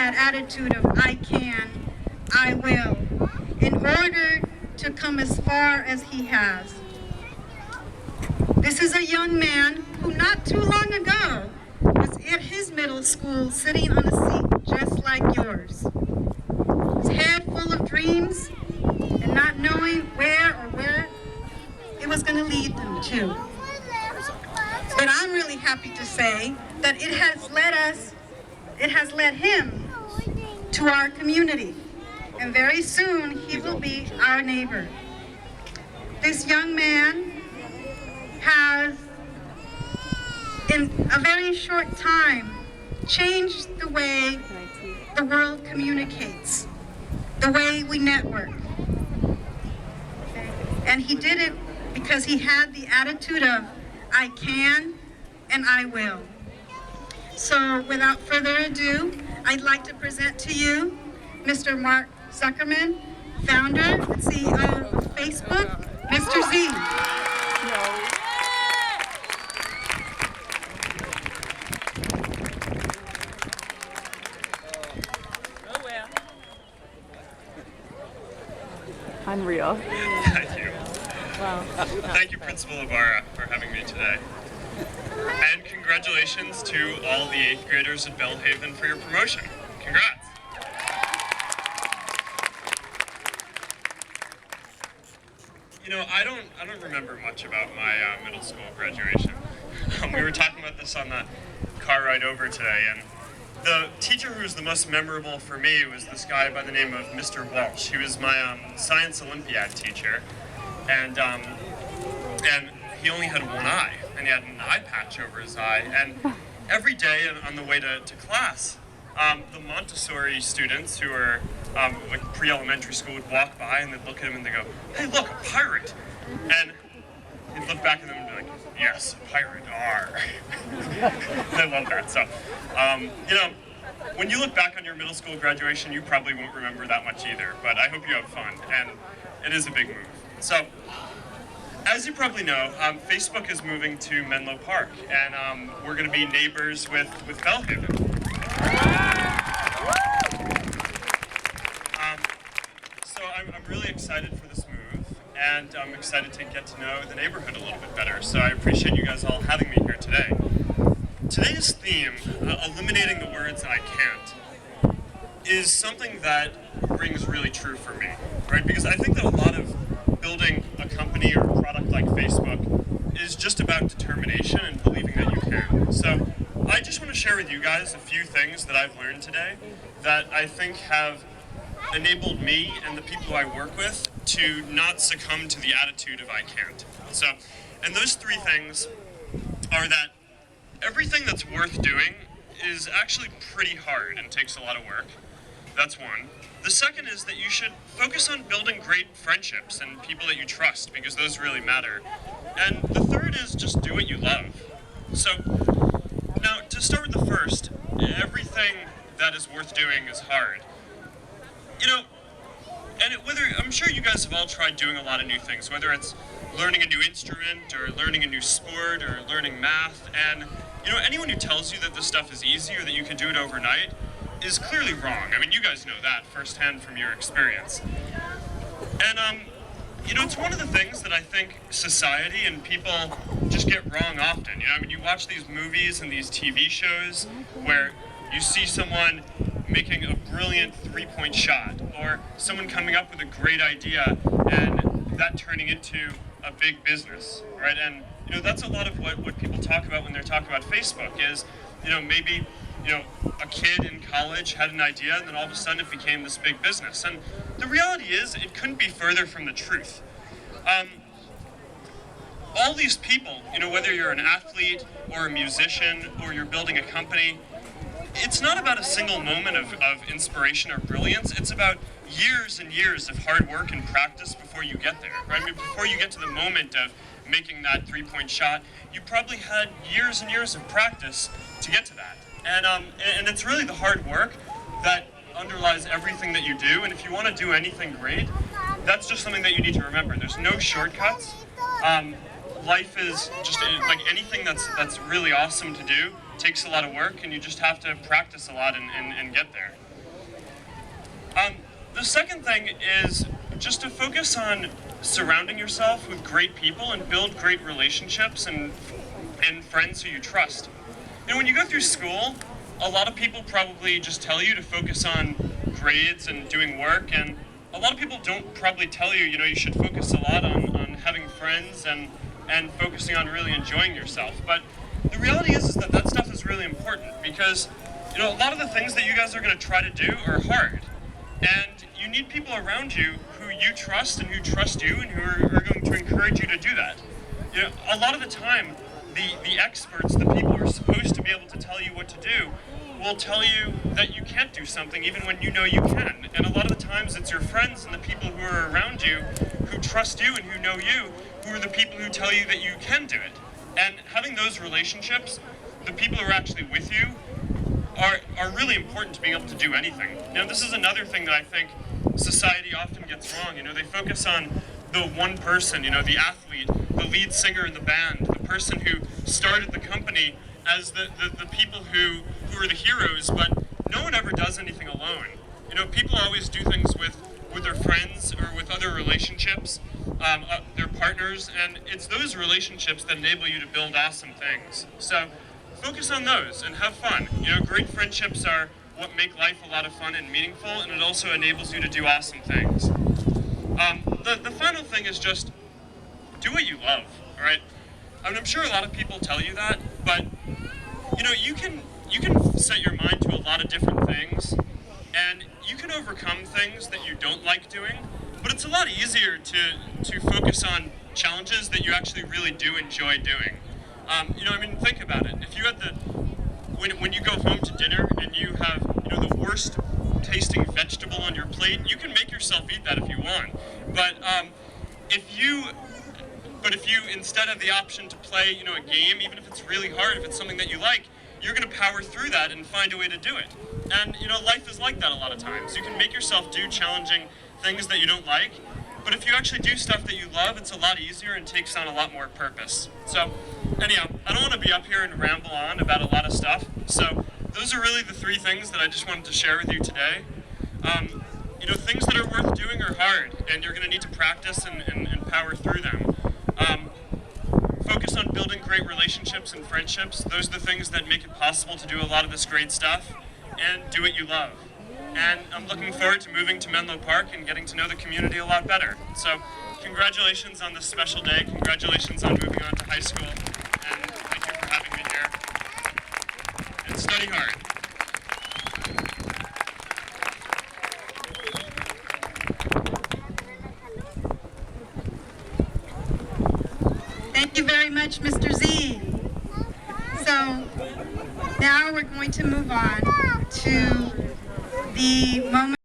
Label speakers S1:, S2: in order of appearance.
S1: that attitude of I can, I will, in order to come as far as he has. This is a young man who not too long ago was at his middle school sitting on a seat just like yours. His head full of dreams and not knowing where it was going to lead them to. But I'm really happy to say that it has led him to our community. And very soon he will be our neighbor. This young man has, in a very short time, changed the way the world communicates, the way we network. And he did it because he had the attitude of, I can and I will. So without further ado, I'd like to present to you Mr. Mark Zuckerberg, founder and CEO of Facebook, Mr. Z.
S2: Unreal.
S3: Thank you.
S2: Wow.
S3: Thank you, Principal Ibarra, for having me today. And congratulations to all the 8th graders at Belle Haven for your promotion. Congrats. You know, I don't remember much about my middle school graduation. We were talking about this on the car ride over today, and the teacher who was the most memorable for me was this guy by the name of Mr. Walsh. He was my science Olympiad teacher, and he only had one eye, and he had an eye patch over his eye. And every day on the way to class, the Montessori students who are like pre-elementary school would walk by and they'd look at him and they'd go, "Hey, look, a pirate!" And he'd look back at them and be like, "Yes, a pirate, are." I love that. So, you know, when you look back on your middle school graduation, you probably won't remember that much either, but I hope you have fun, and it is a big move. So, as you probably know, Facebook is moving to Menlo Park, and we're going to be neighbors with Belle Haven. So I'm really excited for this move, and I'm excited to get to know the neighborhood a little bit better. So I appreciate you guys all having me here today. Today's theme, eliminating the words I can't, is something that rings really true for me, right? Because I think that a lot of building a company or a product like Facebook is just about determination and believing that you can. So I just want to share with you guys a few things that I've learned today that I think have enabled me and the people I work with to not succumb to the attitude of I can't. So, and those three things are that everything that's worth doing is actually pretty hard and takes a lot of work. That's one. The second is that you should focus on building great friendships and people that you trust, because those really matter. And the third is just do what you love. So, now to start with the first, everything that is worth doing is hard. You know, and I'm sure you guys have all tried doing a lot of new things, whether it's learning a new instrument or learning a new sport or learning math. And you know, anyone who tells you that this stuff is easy or that you can do it overnight is clearly wrong. I mean, you guys know that firsthand from your experience. And you know, it's one of the things that I think society and people just get wrong often. You know, I mean, you watch these movies and these TV shows where you see someone making a brilliant three-point shot, or someone coming up with a great idea and that turning into a big business, right? And you know, that's a lot of what people talk about when they're talking about Facebook is, you know, maybe, you know, a kid in college had an idea and then all of a sudden it became this big business. And the reality is it couldn't be further from the truth. All these people, you know, whether you're an athlete or a musician or you're building a company, it's not about a single moment of inspiration or brilliance. It's about years and years of hard work and practice before you get there, right? I mean, before you get to the moment of making that three-point shot, you probably had years and years of practice to get to that. And it's really the hard work that underlies everything that you do. And if you want to do anything great, that's just something that you need to remember. There's no shortcuts. Life is just like anything that's really awesome to do takes a lot of work, and you just have to practice a lot and get there. The second thing is just to focus on surrounding yourself with great people and build great relationships and friends who you trust. And when you go through school, a lot of people probably just tell you to focus on grades and doing work, and a lot of people don't probably tell you, you should focus a lot on having friends and focusing on really enjoying yourself. But the reality is that that stuff is really important because, a lot of the things that you guys are going to try to do are hard. And you need people around you who you trust and who trust you and who are going to encourage you to do that. A lot of the time, the experts, the people who are supposed to be able to tell you what to do, will tell you that you can't do something even when you know you can. And a lot of the times it's your friends and the people who are around you who trust you and who know you, who are the people who tell you that you can do it. And having those relationships, the people who are actually with you, are really important to being able to do anything. This is another thing that I think society often gets wrong. They focus on the one person, the athlete, the lead singer in the band, the person who started the company as the people who are the heroes, but no one ever does anything alone. People always do things with their friends or with other relationships, their partners, and it's those relationships that enable you to build awesome things. So focus on those and have fun. Great friendships are what make life a lot of fun and meaningful, and it also enables you to do awesome things. The final thing is just do what you love, all right? I'm sure a lot of people tell you that, but you can set your mind to a lot of different things, and you can overcome things that you don't like doing, but it's a lot easier to focus on challenges that you actually really do enjoy doing. Think about it. If you had when you go home to dinner and you have, the worst tasting vegetable on your plate, you can make yourself eat that if you want. But if you instead have the option to play, a game, even if it's really hard, if it's something that you like, you're going to power through that and find a way to do it. And, life is like that a lot of times. You can make yourself do challenging things that you don't like, but if you actually do stuff that you love, it's a lot easier and takes on a lot more purpose. So, anyhow, I don't want to be up here and ramble on about a lot of stuff. So, those are really the three things that I just wanted to share with you today. Things that are worth doing are hard, and you're going to need to practice and power through them. Focus on building great relationships and friendships. Those are the things that make it possible to do a lot of this great stuff, and do what you love. And I'm looking forward to moving to Menlo Park and getting to know the community a lot better. So congratulations on this special day. Congratulations on moving on to high school. And thank you for having me here. And study hard.
S1: Thank you very much, Mr. Z. So now we're going to move on to the moment